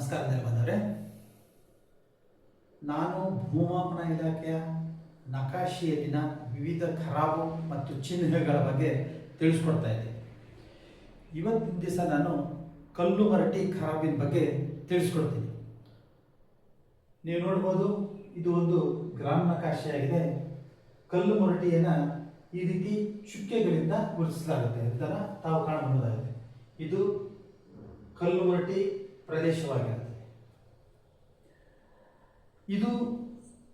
ನಮಸ್ಕಾರ ಬಂದವರೇ, ನಾನು ಭೂಮಾಪನ ಇಲಾಖೆಯ ನಕಾಶೆಯಲ್ಲಿನ ವಿವಿಧ ಖರಾಬು ಮತ್ತು ಚಿಹ್ನೆಗಳ ಬಗ್ಗೆ ತಿಳಿಸ್ಕೊಡ್ತಾ ಇದ್ದೀನಿ. ಇವತ್ತಿನ ದಿವಸ ನಾನು ಕಲ್ಲು ಮರಟಿ ಖರಾಬಿನ ಬಗ್ಗೆ ತಿಳಿಸ್ಕೊಡ್ತೀನಿ. ನೀವು ನೋಡ್ಬೋದು, ಇದು ಒಂದು ಗ್ರಾಮ್ ನಕಾಶೆಯಾಗಿದೆ. ಕಲ್ಲು ಮರಟಿಯನ್ನು ಈ ರೀತಿ ಚುಕ್ಕೆಗಳಿಂದ ಗುರುತಿಸಲಾಗುತ್ತೆ ಅದನ್ನು ತಾವು ಕಾಣಬಹುದಾಗಿದೆ. ಇದು ಕಲ್ಲು ಮರಟಿ ಪ್ರದೇಶವಾಗಿರುತ್ತೆ. ಇದು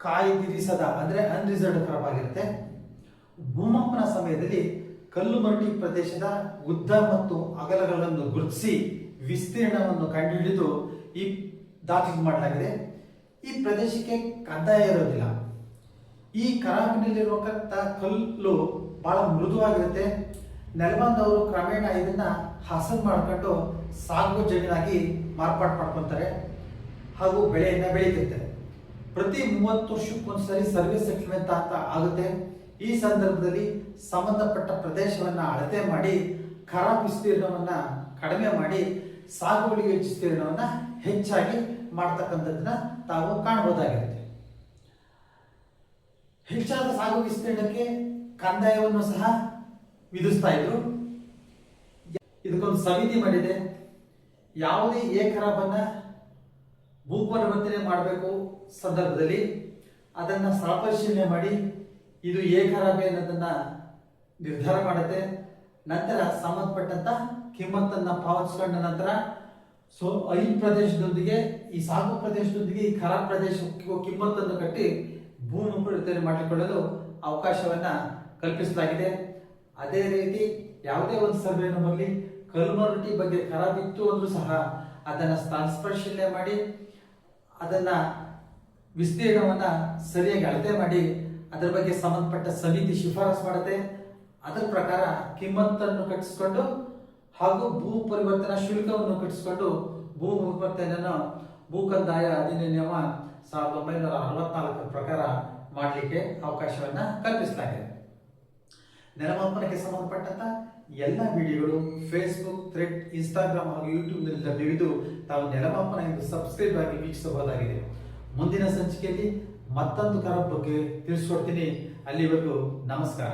ಕಾಯ್ದಿರಿಸದ ಅಂದರೆ ಅನ್ರಿಸರ್ವ್ಡ್ ಕ್ರಾಪ್ ಆಗಿರುತ್ತೆ. ಭೂಮಾಪನ ಸಮಯದಲ್ಲಿ ಕಲ್ಲು ಮರಟಿ ಪ್ರದೇಶದ ಉದ್ದ ಮತ್ತು ಅಗಲಗಳನ್ನು ಗುರುತಿಸಿ ವಿಸ್ತೀರ್ಣವನ್ನು ಕಂಡುಹಿಡಿದು ಈ ದಾಖಲೆ ಮಾಡಲಾಗಿದೆ. ಈ ಪ್ರದೇಶಕ್ಕೆ ಕಂದಾಯ ಇರೋದಿಲ್ಲ. ಈ ಖರಾಬಿನಲ್ಲಿರುವಂಥ ಕಲ್ಲು ಬಹಳ ಮೃದುವಾಗಿರುತ್ತೆ. ನೆಲಬಂದವರು ಕ್ರಮೇಣ ಇದನ್ನ ಹಸನ್ ಮಾಡ್ಕೊಂಡು ಸಾಗುವ ಜಮೀನಾಗಿ ಮಾರ್ಪಾಡು ಮಾಡ್ಕೊತಾರೆ ಹಾಗೂ ಬೆಳೆಯನ್ನ ಬೆಳೀತಿರ್ತಾರೆ. ಪ್ರತಿ 30 ವರ್ಷಕ್ಕೊಂದ್ಸರಿ ಸರ್ವಿಸ್ ಸೆಟಲ್ಮೆಂಟ್ ಅಂತ ಆಗುತ್ತೆ. ಈ ಸಂದರ್ಭದಲ್ಲಿ ಸಂಬಂಧಪಟ್ಟ ಪ್ರದೇಶವನ್ನ ಅಳತೆ ಮಾಡಿ ಖರಾಬ್ ವಿಸ್ತೀರ್ಣವನ್ನ ಕಡಿಮೆ ಮಾಡಿ ಸಾಗುವಳಿ ವಿಸ್ತೀರ್ಣವನ್ನ ಹೆಚ್ಚಾಗಿ ಮಾಡ್ತಕ್ಕಂಥದ್ದನ್ನ ತಾವು ಕಾಣಬಹುದಾಗಿರುತ್ತೆ. ಹೆಚ್ಚಾದ ಸಾಗು ವಿಸ್ತೀರ್ಣಕ್ಕೆ ಕಂದಾಯವನ್ನು ಸಹ ವಿಧಿಸ್ತಾ ಇದ್ರು. ಇದಕ್ಕೊಂದು ಸಮಿತಿ ಮಾಡಿದೆ. ಯಾವುದೇ ಖರಾಬನ್ನ ಭೂ ಪರಿವರ್ತನೆ ಮಾಡಬೇಕು ಸಂದರ್ಭದಲ್ಲಿ ಅದನ್ನ ಸ್ಥಳ ಪರಿಶೀಲನೆ ಮಾಡಿ ಇದು ಖರಾಬೆ ಅನ್ನೋದನ್ನ ನಿರ್ಧಾರ ಮಾಡುತ್ತೆ. ನಂತರ ಸಂಬಂಧಪಟ್ಟಂತ ಕಿಮ್ಮತ್ತನ್ನ ಪಾವತಿಸಿಕೊಂಡ ನಂತರ ಈ ಪ್ರದೇಶದೊಂದಿಗೆ ಈ ಸಾಗು ಪ್ರದೇಶದೊಂದಿಗೆ ಈ ಖರಾಬ್ ಪ್ರದೇಶಕ್ಕೆ ಕಿಮ್ಮತ್ತನ್ನು ಕಟ್ಟಿ ಭೂಮಿ ಪರಿವರ್ತನೆ ಮಾಡಿಕೊಳ್ಳಲು ಅವಕಾಶವನ್ನ ಕಲ್ಪಿಸಲಾಗಿದೆ. ಅದೇ ರೀತಿ ಯಾವುದೇ ಒಂದು ಸರ್ವೆ ಬರಲಿ, ಕಲ್ಮರಟಿ ಬಗ್ಗೆ ಖರಾಬ್ ಇತ್ತು ಅಂದ್ರೂ ಸಹ ಅದನ್ನ ಸ್ಥಳ ಪರಿಶೀಲನೆ ಮಾಡಿ ಅದನ್ನ ವಿಸ್ತೀರ್ಣವನ್ನ ಸರಿಯಾಗಿ ಅಳತೆ ಮಾಡಿ ಅದರ ಬಗ್ಗೆ ಸಂಬಂಧಪಟ್ಟ ಸಮಿತಿ ಶಿಫಾರಸು ಮಾಡುತ್ತೆ. ಅದರ ಪ್ರಕಾರ ಕಿಮ್ಮತ್ತನ್ನು ಕಟ್ಟಿಸಿಕೊಂಡು ಹಾಗೂ ಭೂ ಪರಿವರ್ತನಾ ಶುಲ್ಕವನ್ನು ಕಟ್ಟಿಸಿಕೊಂಡು ಭೂ ಪರಿವರ್ತನೆಯನ್ನು ಭೂ ಕಂದಾಯ ಅಧಿನಿಯಮ 1964 ಪ್ರಕಾರ ಮಾಡಲಿಕ್ಕೆ ಅವಕಾಶವನ್ನ ಕಲ್ಪಿಸಲಾಗಿದೆ. ನೆಲಮಾಪನಕ್ಕೆ ಸಂಬಂಧಪಟ್ಟಂತ ಎಲ್ಲ ವಿಡಿಯೋಗಳು ಫೇಸ್ಬುಕ್, ಥ್ರೆಡ್, ಇನ್ಸ್ಟಾಗ್ರಾಮ್ ಹಾಗೂ ಯೂಟ್ಯೂಬ್ನಲ್ಲಿ ಲಭ್ಯವಿದ್ದು ತಾವು ನೆಲಮಾಪನ ಎಂದು ಸಬ್ಸ್ಕ್ರೈಬ್ ಆಗಿ ವೀಕ್ಷಿಸಬಹುದಾಗಿದೆ. ಮುಂದಿನ ಸಂಚಿಕೆಯಲ್ಲಿ ಮತ್ತೊಂದು ಖರಾಬ್ ಬಗ್ಗೆ ತಿಳಿಸ್ಕೊಡ್ತೀನಿ. ಅಲ್ಲಿವರೆಗೂ ನಮಸ್ಕಾರ.